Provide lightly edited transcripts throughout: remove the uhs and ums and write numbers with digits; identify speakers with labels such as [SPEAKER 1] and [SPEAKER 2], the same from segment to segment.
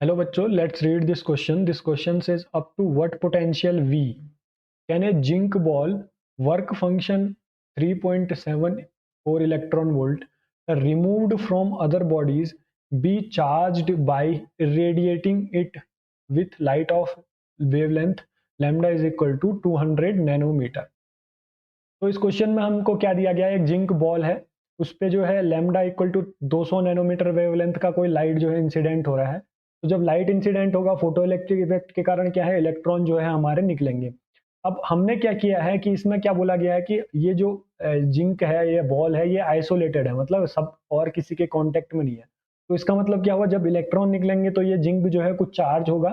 [SPEAKER 1] Hello bachcho, let's read this question. This question says up to what potential V can a zinc ball work function 3.74 electron volt removed from other bodies be charged by irradiating it with light of wavelength lambda is equal to 200 nanometer. तो इस question में हमको क्या दिया गया है, एक zinc ball है, उस पे जो है lambda equal to 200 nanometre wavelength का कोई लाइट जो है इंसिडेंट हो रहा है। तो जब लाइट इंसिडेंट होगा फोटो इलेक्ट्रिक इफेक्ट के कारण क्या है, इलेक्ट्रॉन जो है हमारे निकलेंगे। अब हमने क्या किया है कि इसमें क्या बोला गया है कि ये जो जिंक है, ये बॉल है, ये आइसोलेटेड है, मतलब सब और किसी के कांटेक्ट में नहीं है। तो इसका मतलब क्या हुआ, जब इलेक्ट्रॉन निकलेंगे तो ये जिंक जो है कुछ चार्ज होगा।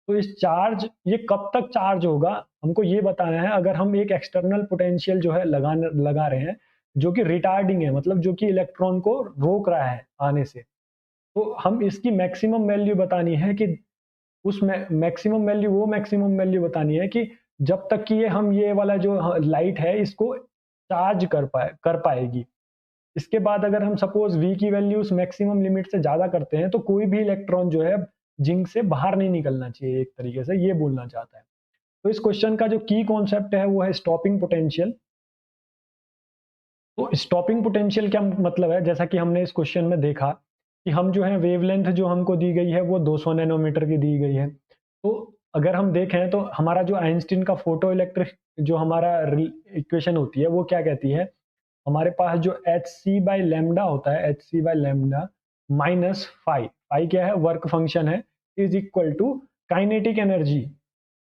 [SPEAKER 1] तो इस चार्ज, ये कब तक चार्ज होगा हमको ये बताना है। अगर हम एक एक्सटर्नल पोटेंशियल जो है लगा रहे हैं, जो कि रिटार्डिंग है, मतलब जो कि इलेक्ट्रॉन को रोक रहा है आने से, तो हम इसकी मैक्सिमम वैल्यू बतानी है कि उस मैक्सिमम वैल्यू, वो मैक्सिमम वैल्यू बतानी है कि जब तक कि ये वाला जो लाइट है इसको चार्ज कर पाएगी। इसके बाद अगर हम सपोज V की वैल्यू उस मैक्सिमम लिमिट से ज़्यादा करते हैं तो कोई भी इलेक्ट्रॉन जो है जिंक से बाहर नहीं निकलना चाहिए, एक तरीके से ये बोलना चाहता है। तो इस क्वेश्चन का जो की कॉन्सेप्ट है वो है स्टॉपिंग पोटेंशियल। तो स्टॉपिंग पोटेंशियल क्या मतलब है, जैसा कि हमने इस क्वेश्चन में देखा कि हम जो है वेवलेंथ जो हमको दी गई है वो 200 नैनोमीटर की दी गई है। तो अगर हम देखें तो हमारा जो आइंस्टीन का फोटो इलेक्ट्रिक जो हमारा इक्वेशन होती है वो क्या कहती है, हमारे पास जो एच सी बाई लेमडा होता है, h c by lambda minus phi, phi क्या है, वर्क फंक्शन है, is equal to kinetic energy,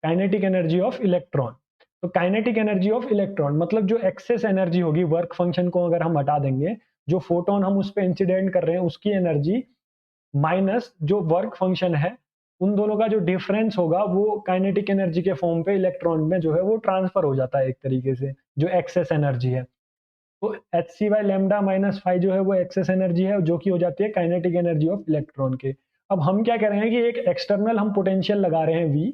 [SPEAKER 1] kinetic energy of electron. तो काइनेटिक एनर्जी ऑफ इलेक्ट्रॉन मतलब जो एक्सेस एनर्जी होगी, वर्क फंक्शन को अगर हम हटा देंगे, जो फोटोन हम उस पर इंसिडेंट कर रहे हैं उसकी एनर्जी माइनस जो वर्क फंक्शन है, उन दोनों का जो डिफरेंस होगा वो काइनेटिक एनर्जी के फॉर्म पे इलेक्ट्रॉन में जो है वो ट्रांसफर हो जाता है एक तरीके से, जो एक्सेस एनर्जी है। तो h c by lambda minus five जो है वो एक्सेस एनर्जी है, जो कि हो जाती है काइनेटिक एनर्जी ऑफ इलेक्ट्रॉन के। अब हम क्या कर रहे हैं कि एक एक्सटर्नल हम पोटेंशियल लगा रहे हैं वी,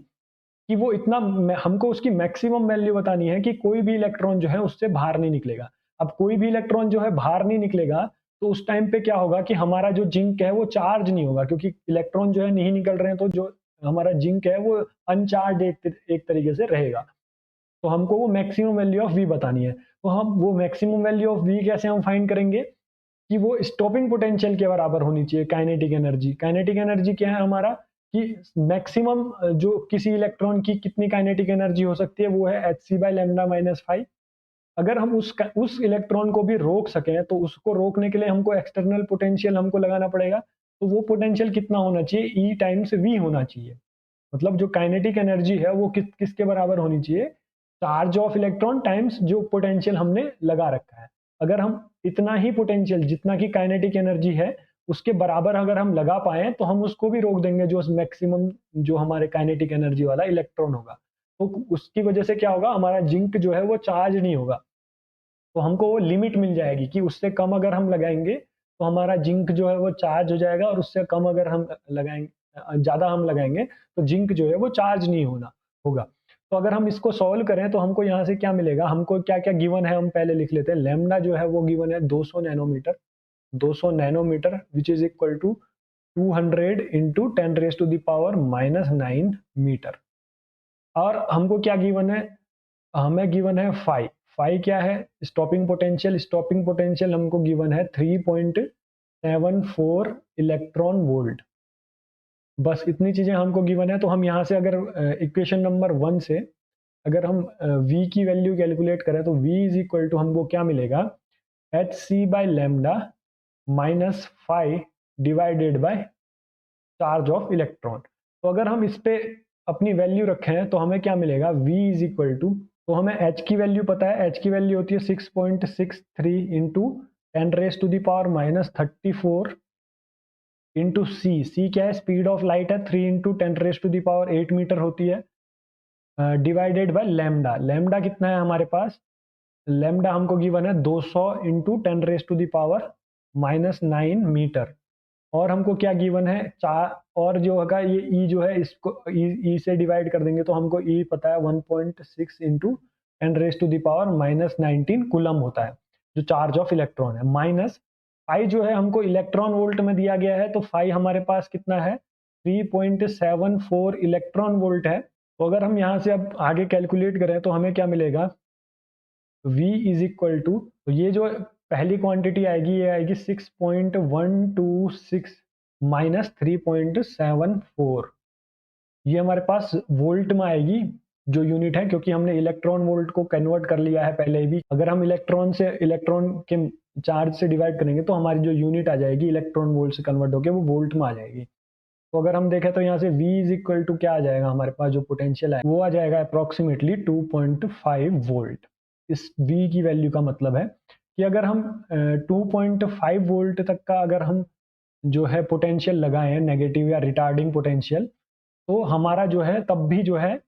[SPEAKER 1] कि वो इतना, हमको उसकी मैक्सिमम वैल्यू बतानी है कि कोई भी इलेक्ट्रॉन जो है उससे बाहर नहीं निकलेगा। अब कोई भी इलेक्ट्रॉन जो है बाहर नहीं निकलेगा तो उस टाइम पे क्या होगा कि हमारा जो जिंक है वो चार्ज नहीं होगा, क्योंकि इलेक्ट्रॉन जो है नहीं निकल रहे हैं, तो जो हमारा जिंक है वो अनचार्ज एक तरीके से रहेगा। तो हमको वो मैक्सिमम वैल्यू ऑफ वी बतानी है। तो हम वो मैक्सिमम वैल्यू ऑफ वी कैसे हम फाइंड करेंगे कि वो स्टॉपिंग पोटेंशियल के बराबर होनी चाहिए काइनेटिक एनर्जी। काइनेटिक एनर्जी क्या है हमारा, कि मैक्सिमम जो किसी इलेक्ट्रॉन की कितनी काइनेटिक एनर्जी हो सकती है वो है h c by lambda minus five. अगर हम उस इलेक्ट्रॉन को भी रोक सकें तो उसको रोकने के लिए हमको एक्सटर्नल पोटेंशियल हमको लगाना पड़ेगा। तो वो पोटेंशियल कितना होना चाहिए, ई टाइम्स वी होना चाहिए। मतलब जो काइनेटिक एनर्जी है वो किसके बराबर होनी चाहिए, चार्ज ऑफ इलेक्ट्रॉन टाइम्स जो पोटेंशियल हमने लगा रखा है। अगर हम इतना ही पोटेंशियल जितना की काइनेटिक एनर्जी है उसके बराबर अगर हम लगा पाए तो हम उसको भी रोक देंगे, जो मैक्सिमम जो हमारे काइनेटिक एनर्जी वाला इलेक्ट्रॉन होगा। तो उसकी वजह से क्या होगा, हमारा जिंक जो है वो चार्ज नहीं होगा। तो हमको वो लिमिट मिल जाएगी कि उससे कम अगर हम लगाएंगे तो हमारा जिंक जो है वो चार्ज हो जाएगा, और उससे कम अगर हम लगाएंगे, ज़्यादा हम लगाएंगे तो जिंक जो है वो चार्ज नहीं होना होगा। तो अगर हम इसको सॉल्व करें तो हमको यहाँ से क्या मिलेगा, हमको क्या क्या गिवन है हम पहले लिख लेते हैं। लेमडा जो है वो गिवन है 200 nanometre, 200 nanometre which is equal to 200 into 10 raise to the power minus 9 metre. और हमको क्या गिवन है, हमें गिवन है फाई। फाई क्या है, स्टॉपिंग पोटेंशियल। स्टॉपिंग पोटेंशियल हमको गिवन है 3.74 इलेक्ट्रॉन वोल्ट। बस इतनी चीजें हमको गिवन है। तो हम यहाँ से अगर इक्वेशन नंबर 1 से अगर हम v की वैल्यू कैलकुलेट करें तो v इज इक्वल टू हमको क्या मिलेगा, h c by lambda minus five divided by charge of electron. तो अगर हम इस पे अपनी वैल्यू रखें तो हमें क्या मिलेगा, v इज इक्वल टू, तो हमें h की वैल्यू पता है, h की वैल्यू होती है 6.63 into 10 raise to the power minus 34 into c क्या है, स्पीड ऑफ लाइट है, 3 into 10 raise to the power 8 metre होती है, डिवाइडेड बाय लैम्डा। लैम्डा कितना है हमारे पास, लैम्डा हमको गिवन है 200 into 10 raise to the power minus 9 metre. और हमको क्या गिवन है, चार, और जो होगा ये ई जो है इसको ई से डिवाइड कर देंगे तो हमको ई पता है 1.6 into 10 raise to the power minus 19 coulomb होता है, जो चार्ज ऑफ इलेक्ट्रॉन है। माइनस फाई जो है हमको इलेक्ट्रॉन वोल्ट में दिया गया है, तो फाई हमारे पास कितना है, 3.74 इलेक्ट्रॉन वोल्ट है। तो अगर हम यहाँ से अब आगे कैलकुलेट करें तो हमें क्या मिलेगा, V इज इक्वल टू, तो ये जो पहली क्वांटिटी आएगी ये आएगी 6.126 माइनस 3.74, ये हमारे पास वोल्ट में आएगी जो यूनिट है, क्योंकि हमने इलेक्ट्रॉन वोल्ट को कन्वर्ट कर लिया है पहले भी। अगर हम इलेक्ट्रॉन के चार्ज से डिवाइड करेंगे तो हमारी जो यूनिट आ जाएगी इलेक्ट्रॉन वोल्ट से कन्वर्ट होकर वो वोल्ट में आ जाएगी। तो अगर हम देखें तो यहाँ से V इज इक्वल टू क्या आ जाएगा, हमारे पास जो पोटेंशियल है वो आ जाएगा अप्रोक्सीमेटली 2.5 वोल्ट। इस V की वैल्यू का मतलब है कि अगर हम 2.5 वोल्ट तक का अगर हम जो है पोटेंशियल लगाएं, नेगेटिव या रिटार्डिंग पोटेंशियल, तो हमारा जो है तब भी जो है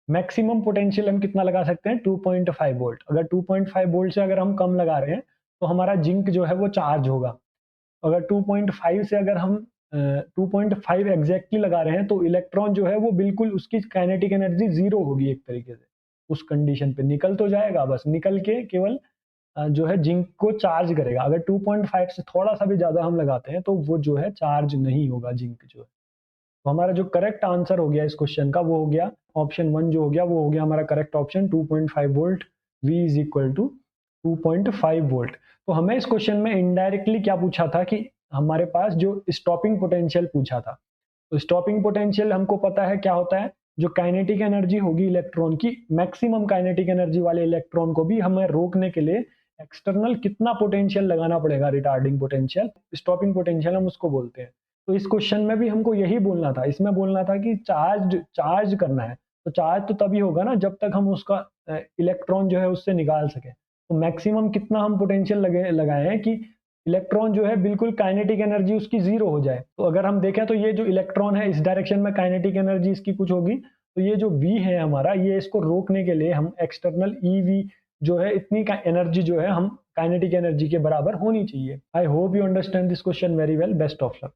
[SPEAKER 1] मैक्सिमम पोटेंशियल हम कितना लगा सकते हैं, 2.5 वोल्ट। अगर 2.5 वोल्ट से अगर हम कम लगा रहे हैं तो हमारा जिंक जो है वो चार्ज होगा। अगर 2.5 से अगर हम 2.5 एग्जैक्टली लगा रहे हैं तो इलेक्ट्रॉन जो है वो बिल्कुल उसकी काइनेटिक एनर्जी जीरो होगी एक तरीके से। उस कंडीशन पे निकल तो जाएगा, बस निकल के केवल जो है जिंक को चार्ज करेगा। अगर 2.5 से थोड़ा सा भी ज्यादा हम लगाते हैं तो वो जो है चार्ज नहीं होगा जिंक जो है। तो हमारा जो करेक्ट आंसर हो गया इस क्वेश्चन का वो हो गया ऑप्शन 1, जो हो गया वो हो गया हमारा correct option 2.5 volt, V is equal to 2.5 volt. तो हमें इस क्वेश्चन में इनडायरेक्टली क्या पूछा था कि हमारे पास जो स्टॉपिंग पोटेंशियल पूछा था। तो स्टॉपिंग पोटेंशियल हमको पता है क्या होता है, जो काइनेटिक एनर्जी होगी इलेक्ट्रॉन की, मैक्सिमम काइनेटिक एनर्जी वाले इलेक्ट्रॉन को भी हमें रोकने के लिए एक्सटर्नल कितना पोटेंशियल लगाना पड़ेगा, रिटार्डिंग पोटेंशियल, स्टॉपिंग पोटेंशियल हम उसको बोलते हैं। तो इस क्वेश्चन में भी हमको यही बोलना था, इसमें बोलना था कि चार्ज करना है। तो चार्ज तो तभी होगा ना जब तक हम उसका इलेक्ट्रॉन जो है उससे निकाल सके। तो मैक्सिमम कितना हम पोटेंशियल लगाए हैं कि इलेक्ट्रॉन जो है बिल्कुल काइनेटिक एनर्जी उसकी जीरो हो जाए। तो अगर हम देखें तो ये जो इलेक्ट्रॉन है इस डायरेक्शन में काइनेटिक एनर्जी इसकी कुछ होगी, तो ये जो V है हमारा, ये इसको रोकने के लिए हम एक्सटर्नल EV जो है इतनी का एनर्जी जो है हम काइनेटिक एनर्जी के बराबर होनी चाहिए। I hope you understand this question very well. Best of luck.